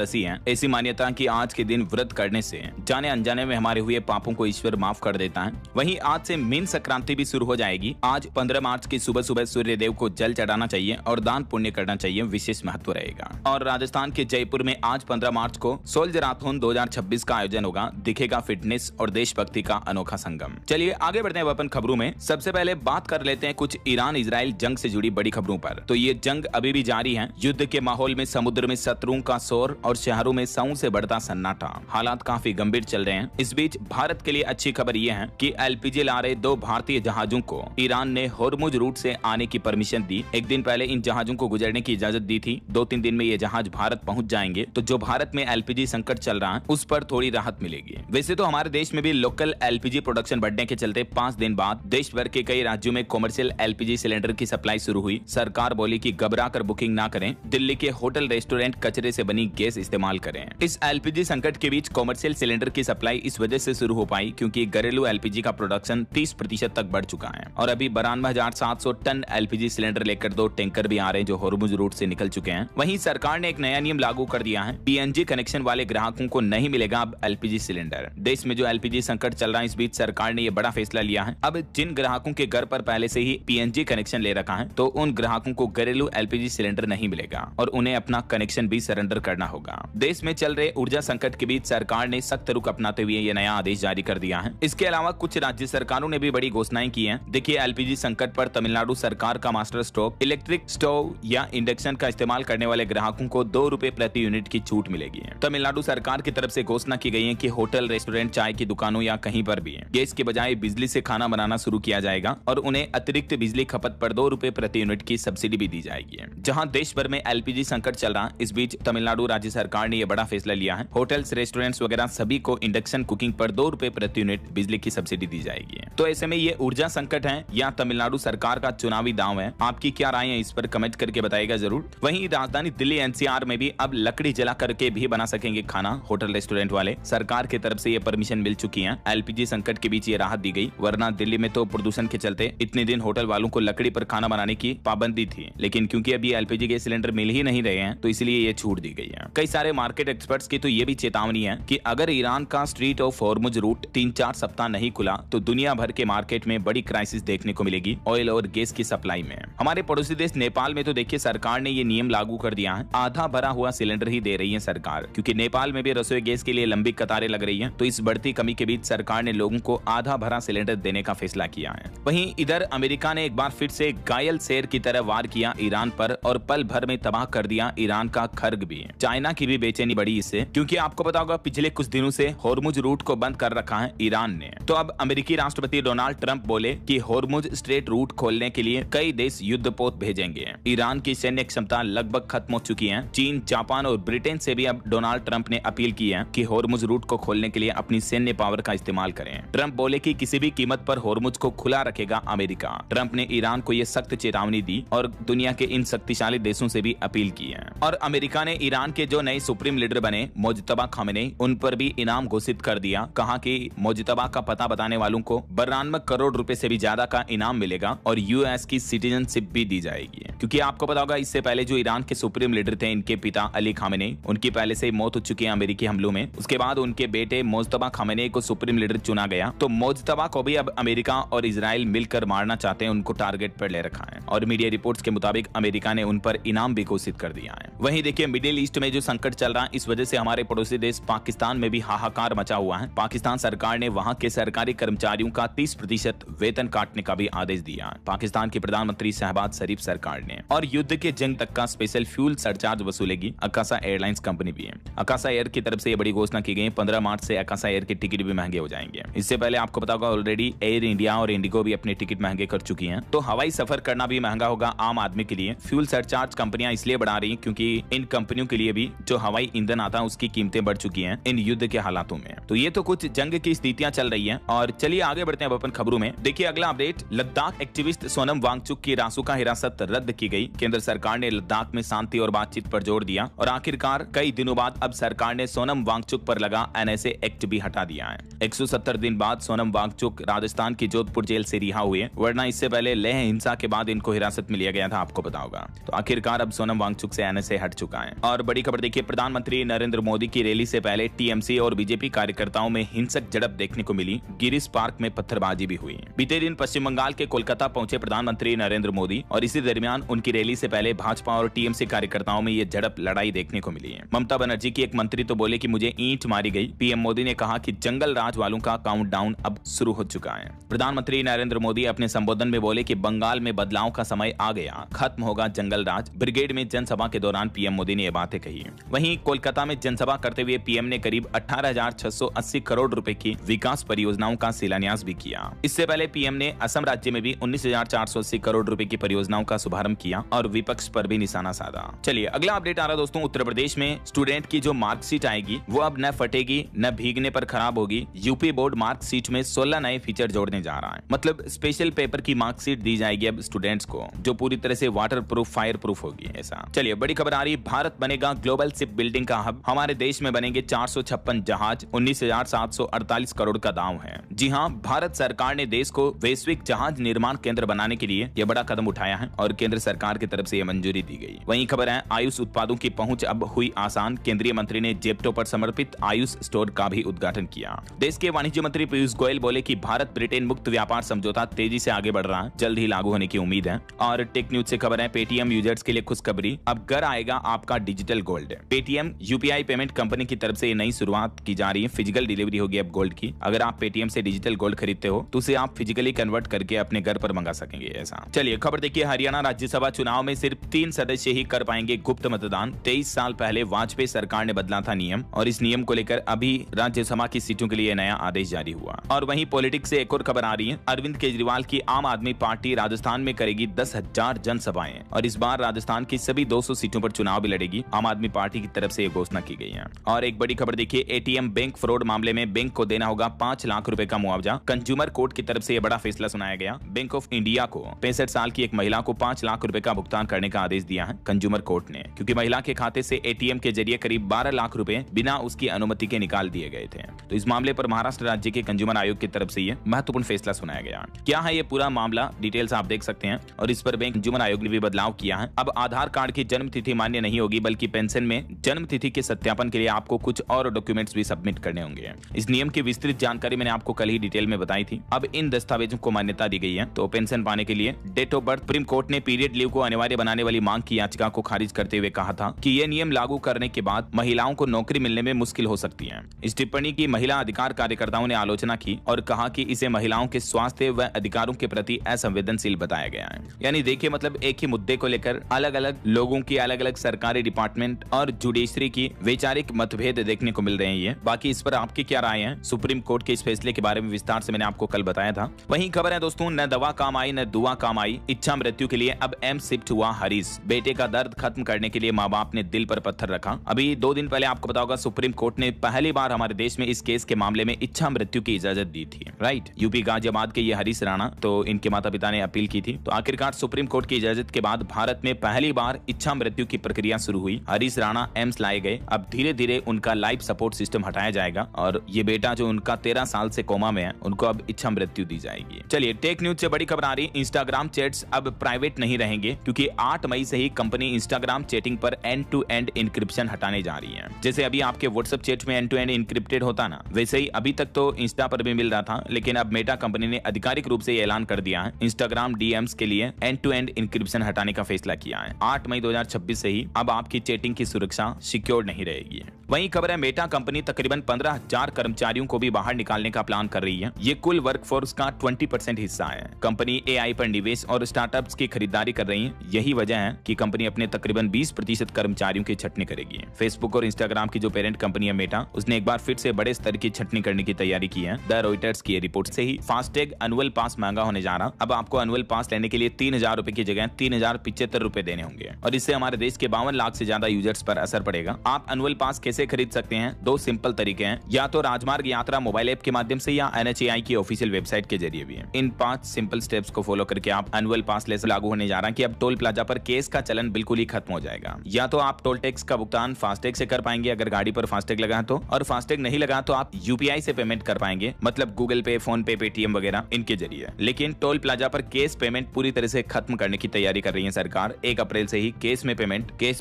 चतुर्दशी है। ऐसी मान्यता कि आज के दिन व्रत करने से जाने अनजाने में हमारे हुए पापों को ईश्वर माफ कर देता है। वहीं आज से मीन संक्रांति भी शुरू हो जाएगी। आज 15 मार्च की सुबह सुबह सूर्य देव को जल चढ़ाना चाहिए और दान पुण्य करना चाहिए, विशेष महत्व रहेगा। और राजस्थान के जयपुर में आज 15 मार्च को सोल्जराथन 2026 का आयोजन होगा। दिखेगा फिटनेस और देशभक्ति का अनोखा संगम। चलिए आगे बढ़ते हैं अपन खबरों में। सबसे पहले बात कर लेते हैं कुछ ईरान इजराइल जंग से जुड़ी बड़ी खबरों पर। तो ये जंग अभी भी जारी है। युद्ध के माहौल में समुद्र में शत्रुओं का शोर और शहरों में सौ से बढ़ता सन्नाटा। हालात काफी गंभीर चल रहे हैं। इस बीच भारत के लिए अच्छी खबर यह है कि एलपीजी ला रहे 2 भारतीय जहाजों को ईरान ने होर्मुज रूट से आने की परमिशन दी। एक दिन पहले इन जहाजों को गुजरने की इजाजत दी थी। 2-3 दिन में ये जहाज भारत पहुंच जाएंगे। तो जो भारत में एलपीजी संकट चल रहा है उस पर थोड़ी राहत मिलेगी। वैसे तो हमारे देश में भी लोकल एलपीजी प्रोडक्शन बढ़ने के चलते 5 दिन बाद देश भर के कई राज्यों में कॉमर्शियल एलपीजी सिलेंडर की सप्लाई शुरू हुई। सरकार बोली कि घबरा कर बुकिंग ना करें, दिल्ली के होटल रेस्टोरेंट कचरे से बनी गैस इस्तेमाल करें। इस एलपीजी संकट के बीच कॉमर्शियल सिलेंडर की सप्लाई इस वजह से शुरू हो पाई क्योंकि घरेलू एलपीजी का प्रोडक्शन 30% तक बढ़ चुका है और अभी 92,700 टन एलपीजी सिलेंडर लेकर 2 टैंकर भी आ रहे हैं जो होर्मुज रूट से निकल चुके हैं। वहीं सरकार ने एक नया नियम लागू कर दिया है। पीएनजी कनेक्शन वाले ग्राहकों को नहीं मिलेगा अब एलपीजी सिलेंडर। देश में जो एलपीजी संकट चल रहा है, इस बीच सरकार ने यह बड़ा फैसला लिया है। अब जिन ग्राहकों के घर पर पहले से ही पीएनजी कनेक्शन ले रखा है तो उन ग्राहकों को घरेलू एलपीजी सिलेंडर नहीं मिलेगा और उन्हें अपना कनेक्शन भी सरेंडर करना होगा। देश में चल रहे ऊर्जा संकट के बीच सरकार ने सख्त रुख अपनाते हुए यह नया आदेश जारी कर दिया है। इसके अलावा कुछ राज्य सरकारों ने भी बड़ी घोषणाएं की हैं। देखिए, एलपीजी संकट पर तमिलनाडु सरकार का मास्टर स्ट्रोक, इलेक्ट्रिक स्टोव या इंडक्शन का इस्तेमाल करने वाले ग्राहकों को 2 रुपए प्रति यूनिट की छूट मिलेगी। तमिलनाडु सरकार की तरफ से घोषणा की गई है कि होटल, रेस्टोरेंट, चाय की दुकानों या कहीं पर भी गैस के बजाय बिजली से खाना बनाना शुरू किया जाएगा और उन्हें अतिरिक्त बिजली खपत पर 2 रुपए प्रति यूनिट की सब्सिडी भी दी जाएगी। जहां देश भर में एलपीजी संकट चल रहा, इस बीच तमिलनाडु राज्य सरकार ने यह बड़ा फैसला लिया है। होटल्स, रेस्टोरेंट्स वगैरह सभी को इंडक्शन कुकिंग पर 2 रुपए प्रति यूनिट बिजली की सब्सिडी दी जाएगी। तो ऐसे में ये ऊर्जा संकट है या तमिलनाडु सरकार का चुनावी दांव है? आपकी क्या राय है इस पर कमेंट करके बताइएगा जरूर। वहीं राजधानी दिल्ली एनसीआर में भी अब लकड़ी जला करके भी बना सकेंगे खाना होटल रेस्टोरेंट वाले। सरकार की तरफ से ये परमिशन मिल चुकी है। एलपीजी संकट के बीच ये राहत दी गई, वरना दिल्ली में तो प्रदूषण के चलते इतने दिन होटल वालों को लकड़ी पर खाना बनाने की पाबंदी थी। लेकिन क्योंकि अभी एलपीजी गैस सिलेंडर मिल ही नहीं रहे हैं तो इसलिए ये छूट दी गई है। कई सारे मार्केट एक्सपर्ट्स की तो ये भी चेतावनी है कि अगर ईरान का स्ट्रीट ऑफ होर्मुज रूट 3-4 सप्ताह नहीं खुला तो दुनिया भर के मार्केट में बड़ी क्राइसिस देखने को मिलेगी ऑयल और गैस की सप्लाई में। हमारे पड़ोसी देश नेपाल में तो देखिए सरकार ने ये नियम लागू कर दिया है। आधा भरा हुआ सिलेंडर ही दे रही है सरकार, क्योंकि नेपाल में भी रसोई गैस के लिए लंबी कतारें लग रही हैं। तो इस बढ़ती कमी के बीच सरकार ने लोगों को आधा भरा सिलेंडर देने का फैसला किया है। वहीं इधर अमेरिका ने एक बार फिर से घायल शेर की तरह वार किया ईरान पर और पल भर में तबाह कर दिया ईरान का खर्ग भी। चाइना की भी बेचैनी बढ़ी इससे, क्योंकि आपको पता होगा पिछले कुछ दिनों से होर्मुज रूट को बंद कर रखा है ईरान ने। तो अब अमेरिकी राष्ट्रपति डोनाल्ड ट्रंप बोले कि होर्मुज स्ट्रेट रूट खोलने के लिए कई देश युद्धपोत भेजेंगे। ईरान की सैन्य क्षमता लगभग खत्म हो चुकी है। चीन, जापान और ब्रिटेन से भी अब डोनाल्ड ट्रंप ने अपील की है कि होर्मुज रूट को खोलने के लिए अपनी सैन्य पावर का इस्तेमाल करें। ट्रंप बोले कि किसी भी कीमत पर होर्मुज को खुला रखेगा अमेरिका। ट्रंप ने ईरान को यह सख्त चेतावनी दी और दुनिया के इन शक्तिशाली देशों से भी अपील की है। और अमेरिका ने ईरान के जो नए सुप्रीम लीडर बने मोजतबा खामेनेई, उन पर भी इनाम घोषित कर दिया। कहा कि मोजतबा का पता बताने वालों को 92 करोड़ रुपए से भी ज्यादा का इनाम मिलेगा और यूएस की सिटीजनशिप भी दी जाएगी। क्योंकि आपको पता होगा इससे पहले जो ईरान के सुप्रीम लीडर थे, इनके पिता अली खामेनेई, उनकी पहले से ही मौत हो चुकी है अमेरिकी हमलों में। उसके बाद उनके बेटे मोजतबा खामेनेई को सुप्रीम लीडर चुना गया। तो मोजतबा को भी अब अमेरिका और इजराइल मिलकर मारना चाहते हैं, उनको टारगेट पर ले रखा है। और मीडिया रिपोर्ट्स के मुताबिक अमेरिका ने उन पर इनाम भी घोषित कर दिया है। वहीं देखिए मिडिल ईस्ट में जो संकट चल रहा है, इस वजह से हमारे पड़ोसी देश पाकिस्तान में भी हाहाकार मचा हुआ है। पाकिस्तान सरकार ने वहां के सरकारी कर्मचारियों का 30% वेतन काटने का भी आदेश दिया। पाकिस्तान के प्रधानमंत्री शहबाज शरीफ सरकार ने। और युद्ध के जंग तक का स्पेशल फ्यूल सरचार्ज वसूलेगी अकाशा एयरलाइंस कंपनी भी है। अकाशा एयर की तरफ से ये बड़ी घोषणा की गई। 15 मार्च से अकाशा एयर के टिकट भी महंगे हो जाएंगे। इससे पहले आपको पता होगा ऑलरेडी एयर इंडिया और इंडिगो भी अपने टिकट महंगे कर चुकी हैं। तो हवाई सफर करना भी महंगा होगा आम आदमी के लिए। फ्यूल सरचार्ज कंपनियां इसलिए बढ़ा रही हैं क्योंकि इन कंपनियों के लिए भी जो हवाई ईंधन आता है उसकी कीमतें बढ़ चुकी हैं इन युद्ध के हालातों में। तो ये तो कुछ जंग की स्थितियां चल रही हैं। और चलिए आगे बढ़ते हैं अपन खबरों में। देखिए अगला अपडेट, लद्दाख एक्टिविस्ट सोनम वांगचुक की रासुका हिरासत रद्द की गई। केंद्र सरकार ने लद्दाख में शांति और बातचीत पर जोर दिया और आखिरकार कई दिनों बाद अब सरकार ने सोनम वांगचुक पर लगा एनएसए एक्ट भी हटा दिया है। 170 दिन बाद सोनम वांगचुक राजस्थान की जोधपुर जेल से रिहा हुए, वरना इससे पहले लेह हिंसा के बाद इनको हिरासत में लिया गया था, आपको पता होगा। तो आखिरकार अब सोनम वांगचुक से एनएसए हट चुका है। और बड़ी खबर देखिए देखिए, प्रधानमंत्री नरेंद्र मोदी की रैली से पहले टीएमसी और बीजेपी कार्यकर्ताओं में हिंसक झड़प देखने को मिली। गिरीश पार्क में पत्थरबाजी भी हुई। बीते दिन पश्चिम बंगाल के कोलकाता पहुंचे प्रधानमंत्री नरेंद्र मोदी और इसी दरमियान उनकी रैली से पहले भाजपा और टीएमसी कार्यकर्ताओं में ये झड़प लड़ाई देखने को मिली है। ममता बनर्जी की एक मंत्री तो बोले कि मुझे ईंट मारी गई। पीएम मोदी ने कहा कि जंगल राज वालों का काउंटडाउन अब शुरू हो चुका है। प्रधानमंत्री नरेंद्र मोदी अपने संबोधन में बोले कि बंगाल में बदलाव का समय आ गया, खत्म होगा जंगल राज। ब्रिगेड में जनसभा के दौरान पीएम मोदी ने ये बातें कही। वहीं कोलकाता में जनसभा करते हुए पीएम ने करीब 18,680 करोड़ रुपए की विकास परियोजनाओं का शिलान्यास भी किया। इससे पहले पीएम ने असम राज्य में भी 19,480 करोड़ रुपए की परियोजनाओं का शुभारंभ किया और विपक्ष पर भी निशाना साधा। चलिए अगला अपडेट आ रहा दोस्तों, उत्तर प्रदेश में स्टूडेंट की जो मार्कशीट आएगी वो अब न फटेगी न भीगने पर खराब होगी। यूपी बोर्ड मार्कशीट में 16 नए फीचर जोड़ने जा रहा है। मतलब स्पेशल पेपर की मार्कशीट दी जाएगी अब स्टूडेंट्स को, जो पूरी तरह से वाटर प्रूफ, फायर प्रूफ होगी। ऐसा चलिए बड़ी खबर आ रही, भारत बनेगा ग्लोबल शिप बिल्डिंग का हब। हमारे देश में बनेंगे 456 जहाज, 19,748 करोड़ का दांव है। जी हाँ, भारत सरकार ने देश को वैश्विक जहाज निर्माण केंद्र बनाने के लिए यह बड़ा कदम उठाया है और केंद्र सरकार की तरफ से यह मंजूरी दी गई। वहीं खबर है, आयुष उत्पादों की पहुंच अब हुई आसान। केंद्रीय मंत्री ने जेप्टो पर समर्पित आयुष स्टोर का भी उद्घाटन किया। देश के वाणिज्य मंत्री पीयूष गोयल बोले कि भारत ब्रिटेन मुक्त व्यापार समझौता तेजी से आगे बढ़ रहा है, जल्द ही लागू होने की उम्मीद है। और टेक न्यूज से खबर है, पेटीएम यूजर्स के लिए खुशखबरी, अब घर आएगा आपका digital gold. Paytm UPI payment company की तरफ से नई शुरुआत की जा रही है। फिजिकल डिलीवरी होगी अब गोल्ड की। अगर आप पेटीएम से डिजिटल गोल्ड खरीदते हो तो उसे आप फिजिकली कन्वर्ट करके अपने घर पर मंगा सकेंगे। ऐसा चलिए खबर देखिए, हरियाणा राज्यसभा चुनाव में सिर्फ 3 सदस्य ही कर पाएंगे गुप्त मतदान। 23 साल पहले वाजपेयी सरकार ने बदला था नियम और इस नियम को लेकर अभी राज्यसभा की सीटों के लिए नया आदेश जारी हुआ। और वहीं पॉलिटिक्स से एक और खबर आ रही है, अरविंद केजरीवाल की आम आदमी पार्टी राजस्थान में करेगी 10,000 जनसभाएं और इस बार राजस्थान की सभी 200 सीटों पर चुनाव भी लड़ेगी। आम आदमी पार्टी की तरफ से यह घोषणा की गई है। और एक बड़ी खबर देखिए, एटीएम बैंक फ्रॉड मामले में बैंक को देना होगा 5 लाख रुपए का मुआवजा। कंज्यूमर कोर्ट की तरफ से यह बड़ा फैसला सुनाया गया। बैंक ऑफ इंडिया को 65 साल की एक महिला को 5 लाख रुपए का भुगतान करने का आदेश दिया है कंज्यूमर कोर्ट ने, क्योंकि महिला के खाते से एटीएम के जरिए करीब 12 लाख रुपए बिना उसकी अनुमति के निकाल दिए गए थे। तो इस मामले पर महाराष्ट्र राज्य के कंज्यूमर आयोग की तरफ से यह महत्वपूर्ण फैसला सुनाया गया। क्या है ये पूरा मामला, डिटेल्स आप देख सकते हैं। और इस पर बैंक कंज्यूमर आयोग ने भी बदलाव किया है। अब आधार कार्ड की जन्म तिथि मान्य नहीं होगी, बल्कि पेंशन में जन्म तिथि के सत्यापन के लिए आपको कुछ और डॉक्यूमेंट्स भी सबमिट करने होंगे। इस नियम की विस्तृत जानकारी मैंने आपको कल ही डिटेल में बताई थी। अब इन दस्तावेजों को मान्यता दी गई है। तो पेंशन पाने के लिए date of birth, supreme court ने पीरियड लीव को अनिवार्य बनाने वाली मांग की याचिका को खारिज करते हुए कहा था कि यह नियम लागू करने के बाद महिलाओं को नौकरी मिलने में मुश्किल हो सकती है। इस टिप्पणी की महिला अधिकार कार्यकर्ताओं ने आलोचना की और कहा कि इसे महिलाओं के स्वास्थ्य व अधिकारों के प्रति असंवेदनशील बताया गया है। यानी देखिए, मतलब एक ही मुद्दे को लेकर अलग अलग लोगों की अलग अलग सरकारी डिपार्टमेंट और जुडिशरी की वैचारिक मतभेद देखने को मिल रहे हैं। बाकी इस पर आपकी क्या राय है? सुप्रीम कोर्ट के इस फैसले के बारे में विस्तार से मैंने आपको कल बताया था। वहीं खबर है दोस्तों, न दवा काम आई न दुआ काम आई, इच्छा मृत्यु के लिए अब एम्स शिफ्ट हुआ हरीश। बेटे का दर्द खत्म करने के लिए माँ बाप ने दिल पर पत्थर रखा। अभी 2 दिन पहले आपको पता होगा, सुप्रीम कोर्ट ने पहली बार हमारे देश में इस केस के मामले में इच्छा मृत्यु की इजाजत दी थी। राइट, यूपी गाजियाबाद के ये हरीश राणा, तो इनके माता पिता ने अपील की थी। तो आखिरकार सुप्रीम कोर्ट की इजाजत के बाद भारत में पहली बार इच्छा मृत्यु की प्रक्रिया शुरू हुई। हरीश राणा एम्स लाए गए। अब धीरे धीरे उनका लाइफ सपोर्ट सिस्टम हटाया जाएगा और ये बेटा जो उनका 13 साल से कोमा में है, उनको अब इच्छा मृत्यु दी जाएगी। चलिए टेक न्यूज से बड़ी खबर आ रही, इंस्टाग्राम चैट्स अब प्राइवेट नहीं रहेंगे, क्योंकि 8 मई से ही कंपनी इंस्टाग्राम चैटिंग पर एंड टू एंड इंक्रिप्शन हटाने जा रही है। जैसे अभी आपके व्हाट्सएप चैट में एंड टू एंड इंक्रिप्टेड होता ना, वैसे ही अभी तक तो इंस्टा पर भी मिल रहा था, लेकिन अब मेटा कंपनी ने आधिकारिक रूप से ऐलान कर दिया है इंस्टाग्राम डीएम्स के लिए एंड टू एंड इंक्रिप्शन हटाने का फैसला किया है। 8 मई 2026 से ही अब आपकी चैटिंग की सुरक्षा सिक्योर नहीं रहेगी। वहीं खबर है, मेटा कंपनी तकरीबन 15,000 कर्मचारियों को भी बाहर निकालने का प्लान कर रही है। ये कुल वर्कफोर्स का 20% हिस्सा है। कंपनी एआई पर निवेश और स्टार्टअप्स की खरीदारी कर रही है। यही वजह है कि कंपनी अपने तकरीबन 20% कर्मचारियों की छटनी करेगी। फेसबुक और इंस्टाग्राम की जो पेरेंट कंपनी है मेटा, उसने एक बार फिर से बड़े स्तर की छटनी करने की तैयारी की है। द रॉयटर्स की रिपोर्ट से ही फास्टैग एनुअल पास महंगा होने जा रहा। अब आपको एनुअल पास लेने के लिए 3,000 रुपए की जगह 3,075 रुपए देने होंगे और इससे हमारे देश के 52 लाख से ज्यादा यूजर्स पर असर पड़ेगा। आप एनुअल पास कैसे कैसे खरीद सकते हैं? 2 सिंपल तरीके हैं, या तो राजमार्ग यात्रा मोबाइल ऐप के माध्यम से या NHAI की ऑफिशियल वेबसाइट के जरिए भी है। इन 5 सिंपल स्टेप्स को फॉलो करके आप एनुअल पास लेस लागू होने जा रहा है कि अब टोल प्लाजा पर केस का चलन बिल्कुल ही खत्म हो जाएगा। या तो आप टोल टैक्स का भुगतान फास्टैग से कर पाएंगे अगर गाड़ी पर फास्टैग लगा तो, और फास्टैग नहीं लगा तो आप UPI से पेमेंट कर पाएंगे, मतलब गूगल पे, फोन पे, पेटीएम वगैरह इनके जरिए। लेकिन टोल प्लाजा पर केस पेमेंट पूरी तरह से खत्म करने की तैयारी कर रही है सरकार। 1 अप्रैल से ही केस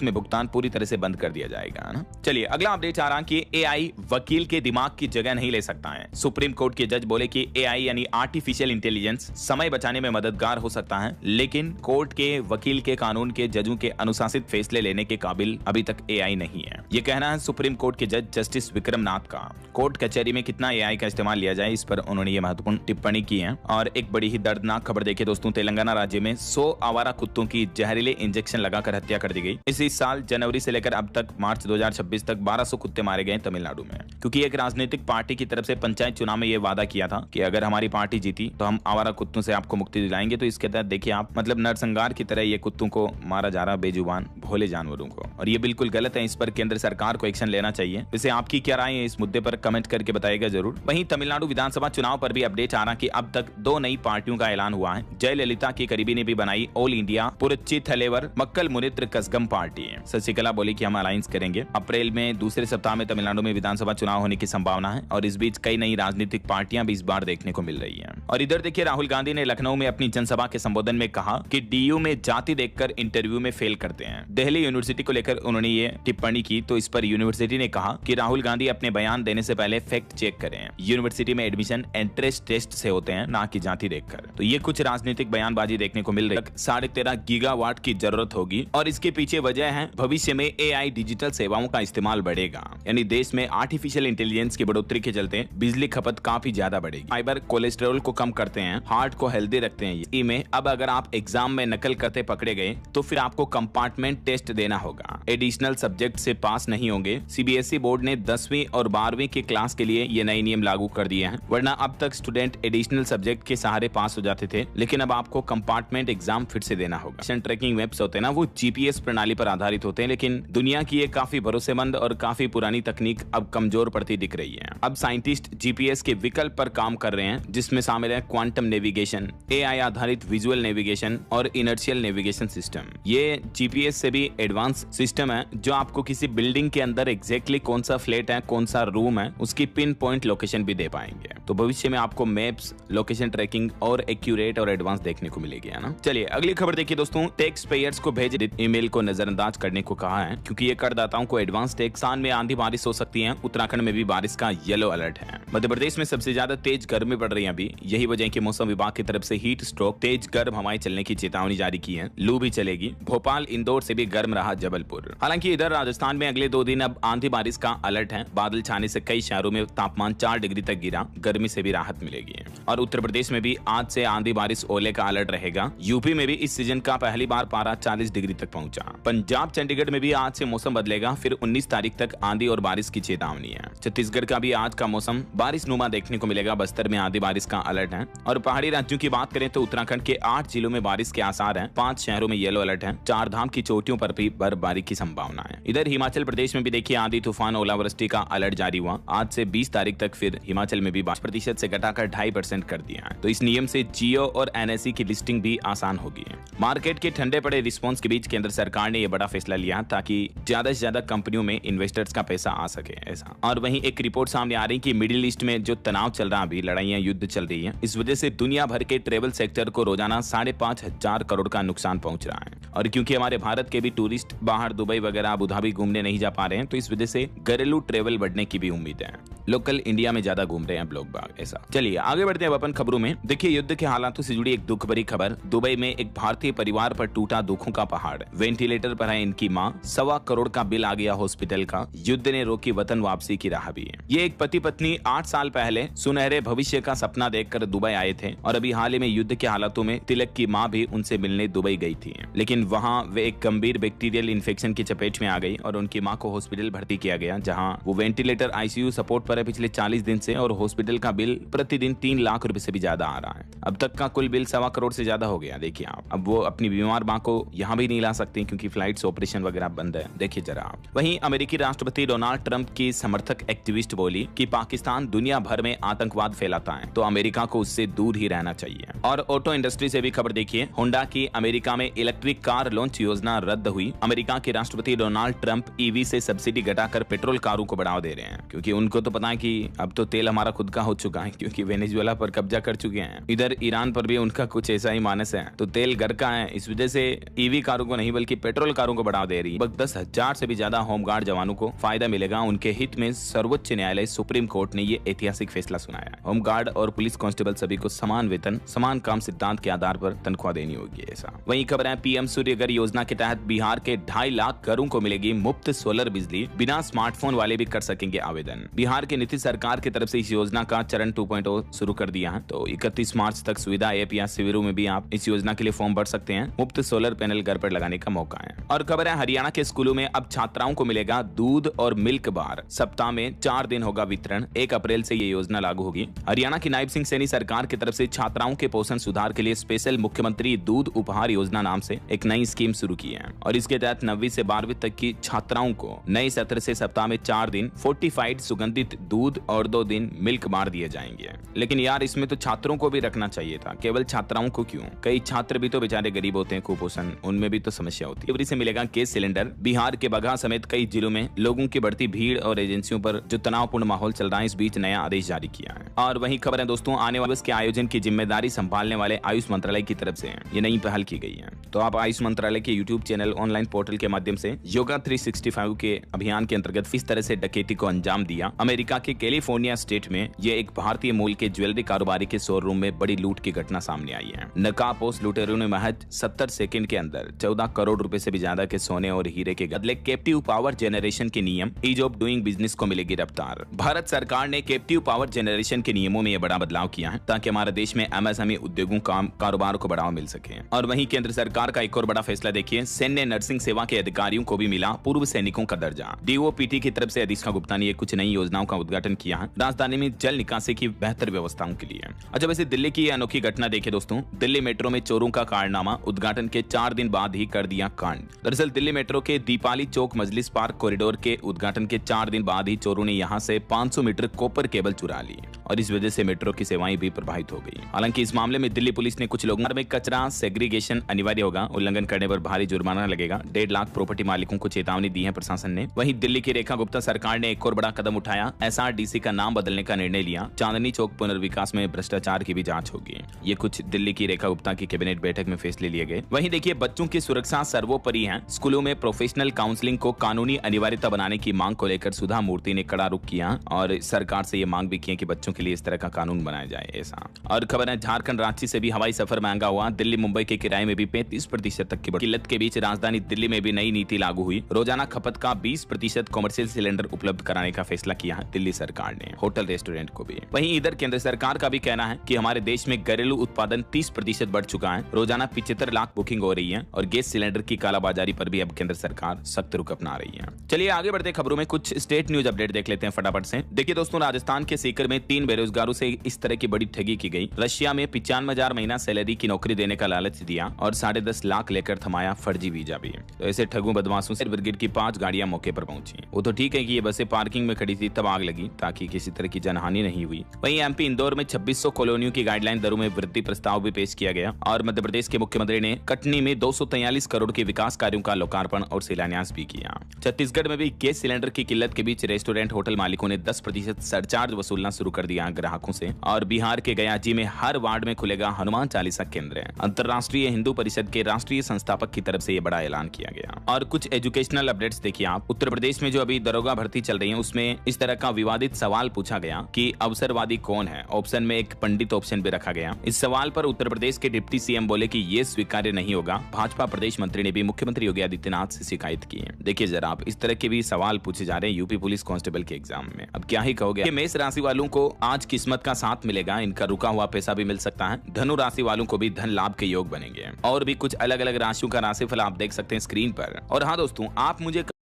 में भुगतान पूरी तरह से बंद कर दिया जाएगा ना। चलिए अगला अपडेट आ रहा कि AI वकील के दिमाग की जगह नहीं ले सकता है। सुप्रीम कोर्ट के जज बोले कि AI यानी आर्टिफिशियल इंटेलिजेंस समय बचाने में मददगार हो सकता है, लेकिन कोर्ट के वकील के कानून के जजों के अनुशासित फैसले लेने के काबिल अभी तक AI नहीं है। ये कहना है सुप्रीम कोर्ट के जज जस्टिस विक्रम नाथ का। कोर्ट कचहरी में कितना AI का इस्तेमाल लिया जाए, इस पर उन्होंने ये महत्वपूर्ण टिप्पणी की है। और एक बड़ी ही दर्दनाक खबर देखिए दोस्तों, तेलंगाना राज्य में 100 आवारा कुत्तों की जहरीले इंजेक्शन लगाकर हत्या कर दी गई। इसी साल जनवरी से लेकर अब तक मार्च 2026 तक 1200 कुत्ते मारे गए तमिलनाडु में, क्योंकि एक राजनीतिक पार्टी की तरफ से पंचायत चुनाव में यह वादा किया था कि अगर हमारी पार्टी जीती तो हम आवारा कुत्तों से आपको मुक्ति दिलाएंगे। तो इसके तहत देखिए आप, मतलब नरसंहार की तरह ये कुत्तों को मारा जा रहा, बेजुबान भोले जानवरों को, और ये बिल्कुल गलत है। इस पर केंद्र सरकार को एक्शन लेना चाहिए। वैसे आपकी क्या राय है इस मुद्दे पर, कमेंट करके बताइएगा जरूर। वहीं तमिलनाडु विधानसभा चुनाव पर भी अपडेट आ रहा कि अब तक 2 नई पार्टियों का ऐलान हुआ है। जयललिता की करीबी ने भी बनाई ऑल इंडिया पुरच्ची थलेवर मक्कल मुनित्र कसगम पार्टी। शशिकला बोली कि हम अलायंस करेंगे। अप्रैल में दूसरे सप्ताह में तमिलनाडु में विधानसभा चुनाव होने की संभावना है, और इस बीच कई नई राजनीतिक पार्टियां भी इस बार देखने को मिल रही हैं। और इधर देखिए राहुल गांधी ने लखनऊ में अपनी जनसभा के संबोधन में कहा कि DU में जाति देखकर इंटरव्यू में फेल करते हैं। दिल्ली यूनिवर्सिटी को लेकर उन्होंने ये टिप्पणी की, तो इस पर यूनिवर्सिटी ने कहा कि राहुल गांधी अपने बयान देने से पहले फैक्ट चेक करें। यूनिवर्सिटी में एडमिशन एंट्रेंस टेस्ट से होते हैं, ना कि जाति देखकर। तो ये कुछ राजनीतिक बयानबाजी देखने को मिल रही है। 13.5 गीगावाट की जरूरत होगी, और इसके पीछे वजह है भविष्य में AI डिजिटल सेवाओं का इस्तेमाल बढ़ेगा, यानी देश में आर्टिफिशियल इंटेलिजेंस की बढ़ोतरी के चलते बिजली खपत काफी ज्यादा बढ़ेगी। फाइबर कोलेस्ट्रॉल को कम करते हैं, हार्ट को हेल्दी रखते हैं। में अब अगर आप एग्जाम में नकल करते पकड़े गए तो फिर आपको कंपार्टमेंट टेस्ट देना होगा। एडिशनल सब्जेक्ट से पास नहीं होंगे। CBSE बोर्ड ने 10वीं और 12वीं की क्लास के लिए ये नए नियम लागू कर दिए हैं, वरना अब तक स्टूडेंट एडिशनल सब्जेक्ट के सहारे पास हो जाते थे, लेकिन अब आपको कंपार्टमेंट एग्जाम फिर से देना होगा। ट्रैकिंग वेब्स होते हैं ना, वो GPS प्रणाली पर आधारित होते हैं, लेकिन दुनिया की ये काफी भरोसेमंद और काफी पुरानी तकनीक अब कमजोर पड़ती दिख रही है। अब साइंटिस्ट GPS के विकल्प पर काम कर रहे हैं, जिसमें शामिल है क्वांटम नेविगेशन, AI आधारित विजुअल नेविगेशन और इनर्शियल नेविगेशन सिस्टम। ये GPS से भी एडवांस सिस्टम है, जो आपको किसी बिल्डिंग के अंदर एग्जैक्टली कौन सा फ्लैट है, कौन सा रूम है, उसकी पिन पॉइंट लोकेशन भी दे पाएंगे। तो भविष्य में आपको मैप्स, लोकेशन ट्रैकिंग और एक्यूरेट और एडवांस देखने को मिलेगी, है ना। चलिए अगली खबर देखिए दोस्तों, टैक्स पेयर्स को भेजे ईमेल को नजरअंदाज करने को कहा है, क्योंकि ये करदाताओं को एडवांस टैक्स। आसाम में आंधी बारिश हो सकती है, उत्तराखंड में भी बारिश का येलो अलर्ट है। मध्य प्रदेश में सबसे ज्यादा तेज गर्मी पड़ रही है अभी, यही वजह है कि मौसम विभाग की तरफ से हीट स्ट्रोक, तेज गर्म हवाएं चलने की चेतावनी जारी की है। लू भी चलेगी। भोपाल, इंदौर से भी गर्म रहा जबलपुर। हालांकि इधर राजस्थान में अगले 2 दिन अब आंधी बारिश का अलर्ट है। बादल छाने से कई शहरों में तापमान 4 डिग्री तक गिरा, गर्मी से भी राहत मिलेगी। और उत्तर प्रदेश में भी आज से आंधी बारिश ओले का अलर्ट रहेगा। यूपी में भी इस सीजन का पहली बार पारा 40 डिग्री तक पहुंचा। पंजाब, चंडीगढ़ में भी आज से मौसम बदलेगा, फिर 19 तारीख तक आंधी और बारिश की चेतावनी है। छत्तीसगढ़ का भी आज का मौसम बारिश नुमा देखने को मिलेगा। बस्तर में आंधी बारिश का अलर्ट है। और पहाड़ी राज्यों की बात करें तो उत्तराखंड के 8 जिलों में बारिश के आसार हैं। 5 शहरों में येलो अलर्ट है। 4 धाम की चोटियों पर भी बर्फबारी की संभावना है। इधर हिमाचल प्रदेश में भी देखिए आंधी, तूफान, ओलावृष्टि का अलर्ट जारी हुआ। आज से 20 तारीख तक फिर हिमाचल में भी 5% से घटाकर 2.5% कर दिया है। तो इस नियम से जियो और NSE की लिस्टिंग भी आसान होगी। मार्केट के ठंडे पड़े रिस्पॉन्स के बीच केंद्र सरकार ने यह बड़ा फैसला लिया ताकि ज्यादा से ज्यादा कंपनियों में इन्वेस्टर्स का पैसा आ सके, ऐसा। और वहीं एक रिपोर्ट सामने आ रही कि मिडिल ईस्ट में जो तनाव चल रहा है, अभी लड़ाइयां, युद्ध चल रही है, इस वजह से दुनिया भर के ट्रेवल सेक्टर को रोजाना 5,500 करोड़ का नुकसान पहुंच रहा है। और क्योंकि हमारे भारत के भी टूरिस्ट बाहर दुबई वगैरह, अबू धाबी घूमने नहीं जा पा रहे हैं, तो इस वजह से घरेलू ट्रेवल बढ़ने की भी उम्मीद है। लोकल इंडिया में ज्यादा घूम रहे हैं लोग बाग, ऐसा। चलिए आगे बढ़ते हैं अपन खबरों में। देखिए युद्ध के हालातों से जुड़ी एक दुख भरी खबर। दुबई में एक भारतीय परिवार पर टूटा दुखों का पहाड़। वेंटिलेटर पर है इनकी मां। 1.25 करोड़ का बिल आ गया हॉस्पिटल का। युद्ध ने रोकी वतन वापसी की राह भी। ये एक पति पत्नी 8 साल पहले सुनहरे भविष्य का सपना देखकर दुबई आए थे, और अभी हाल ही में युद्ध के हालातों में तिलक की मां भी उनसे मिलने दुबई गई थी। लेकिन वहां वे एक गंभीर बैक्टीरियल इन्फेक्शन की चपेट में आ गई और उनकी मां को हॉस्पिटल भर्ती किया गया, जहां वो वेंटिलेटर ICU सपोर्ट पर पर है पिछले 40 दिन से और हॉस्पिटल का बिल प्रतिदिन 3 लाख रुपए से भी ज्यादा आ रहा है। अब तक का कुल बिल 1.25 करोड़ से ज्यादा हो गया। देखिए आप, अब वो अपनी बीमार मां को यहाँ भी नहीं ला सकती क्योंकि फ्लाइट्स ऑपरेशन वगैरह बंद है। देखिए जरा आप। वहीं अमेरिकी राष्ट्रपति डोनाल्ड ट्रंप की समर्थक एक्टिविस्ट बोली कि पाकिस्तान दुनिया भर में आतंकवाद फैलाता है तो अमेरिका को उससे दूर ही रहना चाहिए। और ऑटो इंडस्ट्री से भी खबर देखिए, होंडा की अमेरिका में इलेक्ट्रिक कार लॉन्च योजना रद्द हुई। अमेरिका के राष्ट्रपति डोनाल्ड ट्रंप ईवी से सब्सिडी घटाकर पेट्रोल कारों को बढ़ावा दे रहे हैं क्योंकि उनको तो पता है कि अब तो तेल हमारा खुद का हो चुका है क्योंकि वेनेजुएला पर कब्जा कर चुके हैं। इधर ईरान पर भी उनका कुछ ऐसा ही मानस है, तो तेल घर का है, इस वजह से ईवी कारों को नहीं बल्कि पेट्रोल कारों को बढ़ावा दे रही है। लगभग 10,000 से भी ज्यादा होमगार्ड जवानों को फायदा मिलेगा। उनके हित में सर्वोच्च न्यायालय सुप्रीम कोर्ट ने ये ऐतिहासिक फैसला सुनाया। होमगार्ड और पुलिस कांस्टेबल सभी को समान वेतन समान काम सिद्धांत के आधार पर तनख्वाह देनी होगी। ऐसा वहीं खबर है, पीएम सूर्यघर योजना के तहत बिहार के 2.5 लाख घरों को मिलेगी मुफ्त सोलर बिजली, बिना स्मार्टफोन वाले भी कर सकेंगे आवेदन। बिहार की नीतीश सरकार की तरफ से इस योजना का चरण 2.0 शुरू कर दिया है, तो 31 मार्च तक सुविधा ऐप या शिविरों में भी आप इस योजना के लिए फॉर्म भर सकते हैं। मुफ्त सोलर पैनल घर पर लगाने का मौका है। और खबर है, हरियाणा के स्कूलों में अब छात्राओं को मिलेगा दूध और मिल्क बार, सप्ताह में 4 दिन होगा वितरण। 1 अप्रैल से ये योजना लागू होगी। हरियाणा की नायब सिंह सैनी सरकार की तरफ से छात्राओं के पोषण सुधार के लिए स्पेशल मुख्यमंत्री दूध उपहार योजना नाम से एक नई स्कीम शुरू की है और इसके तहत 9वीं से 12वीं तक की छात्राओं को नए सत्र से सप्ताह में 4 दिन फोर्टिफाइड सुगंधित दूध और 2 दिन मिल्क बार दिए जाएंगे। लेकिन यार इसमें तो छात्रों को भी रखना चाहिए था, केवल छात्राओं को क्यों? कई छात्र भी तो बेचारे गरीब होते हैं, कुपोषण, उनमें भी तो समस्या होती है। फरवरी से मिलेगा गैस सिलेंडर। बिहार के बगहा समेत कई जिलों में लोगों की बढ़ती भीड़ और एजेंसियों पर जो तनावपूर्ण माहौल चल रहा है, इस बीच नया आदेश जारी किया है। और वही खबर है दोस्तों, आने वाले के आयोजन की जिम्मेदारी संभालने वाले आयुष मंत्रालय की तरफ से ये नई पहल की गई है। तो आप आयुष मंत्रालय के यूट्यूब चैनल ऑनलाइन पोर्टल के माध्यम से योगा 365 के अभियान के अंतर्गत किस तरह से डकैती को अंजाम दिया। अमेरिका के कैलिफोर्निया स्टेट में ये एक भारतीय मूल के ज्वेलरी कारोबारी के शोरूम में बड़ी लूट की घटना सामने आई है। नकाबपोश लुटेरों ने महज 70 सेकंड के अंदर 14 करोड़ रुपए से भी ज्यादा के सोने और हीरे के बदले कैप्टिव पावर जनरेशन के नियम ईज ऑफ डूइंग बिजनेस को मिलेगी रफ्तार। भारत सरकार ने कैप्टिव पावर जनरेशन के नियमों में यह बड़ा बदलाव किया है ताकि हमारे देश में एमएसएमई उद्योगों कारोबार को बढ़ावा मिल सके। और वहीं केंद्र सरकार का एक और बड़ा फैसला देखिए, सैन्य नर्सिंग सेवा के अधिकारियों को भी मिला पूर्व सैनिकों का दर्जा। डीओपीटी की तरफ से अधिष्ठा गुप्ता ने कुछ नई योजनाओं का उद्घाटन किया है राजधानी में जल निकासी की बेहतर व्यवस्थाओं के लिए। अच्छा वैसे दिल्ली की अनोखी घटना देखिए दोस्तों, दिल्ली मेट्रो में चोरों का कारनामा, उद्घाटन के 4 दिन बाद ही कर दिया कांड। दरअसल दिल्ली मेट्रो के दीपाली चौक मजलिस पार्क कॉरिडोर के उद्घाटन के 4 दिन बाद ही चोरों ने यहां से 500 मीटर कॉपर केबल चुरा ली और इस वजह से मेट्रो की सेवाएं भी प्रभावित हो गई। हालांकि इस मामले में दिल्ली पुलिस ने कुछ लोगों में कचरा सेग्रीगेशन अनिवार्य होगा, उल्लंघन करने पर भारी जुर्माना लगेगा। 1.5 लाख प्रॉपर्टी मालिकों को चेतावनी दी है प्रशासन ने। वहीं दिल्ली की रेखा गुप्ता सरकार ने एक और बड़ा कदम उठाया, एसआरडीसी का नाम बदलने का निर्णय लिया। चांदनी चौक पुनर्विकास में भ्रष्टाचार की भी जांच होगी। ये कुछ दिल्ली की रेखा गुप्ता की कैबिनेट बैठक में फैसले लिए गए। वहीं देखिए, बच्चों की सुरक्षा सर्वोपरि है। स्कूलों में प्रोफेशनल काउंसलिंग को कानूनी अनिवार्यता बनाने की मांग को लेकर सुधा मूर्ति ने कड़ा रुख किया और सरकार से ये मांग भी की कि बच्चों के लिए इस तरह का कानून बनाया जाए ऐसा। और खबर है, झारखंड रांची से भी हवाई सफर महंगा हुआ। दिल्ली मुंबई के किराए में भी 35% तक की किल्लत के बीच राजधानी दिल्ली में भी नई नीति लागू हुई। रोजाना खपत का 20% कॉमर्शियल सिलेंडर उपलब्ध कराने का फैसला किया है दिल्ली सरकार ने, होटल रेस्टोरेंट को भी। वहीं इधर केंद्र सरकार का भी कहना है कि हमारे देश में घरेलू उत्पादन 30% बढ़ चुका है। रोजाना 75 लाख बुकिंग हो रही है और गैस सिलेंडर की कालाबाजारी पर भी अब केंद्र सरकार सख्त रुख अपना रही है। चलिए आगे बढ़ते खबरों में कुछ स्टेट न्यूज अपडेट देख लेते हैं फटाफट से। देखिए दोस्तों, राजस्थान के सीकर में 3 बेरोजगारों से इस तरह की बड़ी ठगी की गई। रशिया में 95,000 महीना सैलरी की नौकरी देने का लालच दिया और 10.5 लाख लेकर थमाया फर्जी वीजा भी। तो ऐसे ठगों बदमाशों से ब्रिगेड की 5 गाड़ियां मौके पर पहुंची। वो तो ठीक है कि ये बसें पार्किंग में खड़ी थी, तब आग लगी ताकि किसी तरह की जनहानि नहीं हुई। वहीं एमपी इंदौर में 2600 कॉलोनियों की गाइडलाइन दरों में वृद्धि प्रस्ताव भी पेश किया गया और मध्य प्रदेश के मुख्यमंत्री ने कटनी में 243 करोड़ के विकास कार्यों का लोकार्पण और शिलान्यास भी किया। छत्तीसगढ़ में भी गैस सिलेंडर की किल्लत के बीच रेस्टोरेंट होटल मालिकों ने 10% सरचार्ज वसूलना शुरू कर दिया ग्राहकों से। और बिहार के गयाजी में हर वार्ड में खुलेगा हनुमान चालीसा केंद्र। अंतर्राष्ट्रीय हिंदू परिषद के राष्ट्रीय संस्थापक की तरफ से यह बड़ा ऐलान किया गया। और कुछ एजुकेशनल अपडेट्स देखिए आप। उत्तर प्रदेश में जो अभी दरोगा भर्ती चल रही है उसमें इस तरह का विवादित सवाल पूछा गया कि अवसरवादी कौन है। ऑप्शन में एक पंडित ऑप्शन भी रखा गया। इस सवाल पर उत्तर प्रदेश के डिप्टी सीएम बोले कि ये स्वीकार्य नहीं होगा। भाजपा प्रदेश मंत्री ने भी मुख्यमंत्री योगी आदित्यनाथ से शिकायत की है। देखिए जरा आप, इस तरह के भी सवाल पूछे जा रहे हैं यूपी पुलिस कांस्टेबल के एग्जाम में। अब क्या ही कहोगे। मेष राशि वालों को आज किस्मत का साथ मिलेगा, इनका रुका हुआ पैसा भी मिल सकता है। धनु राशि वालों को भी धन लाभ के योग बनेंगे। और भी कुछ अलग अलग राशियों का राशिफल आप देख सकते हैं स्क्रीन पर। और हाँ दोस्तों, आप मुझे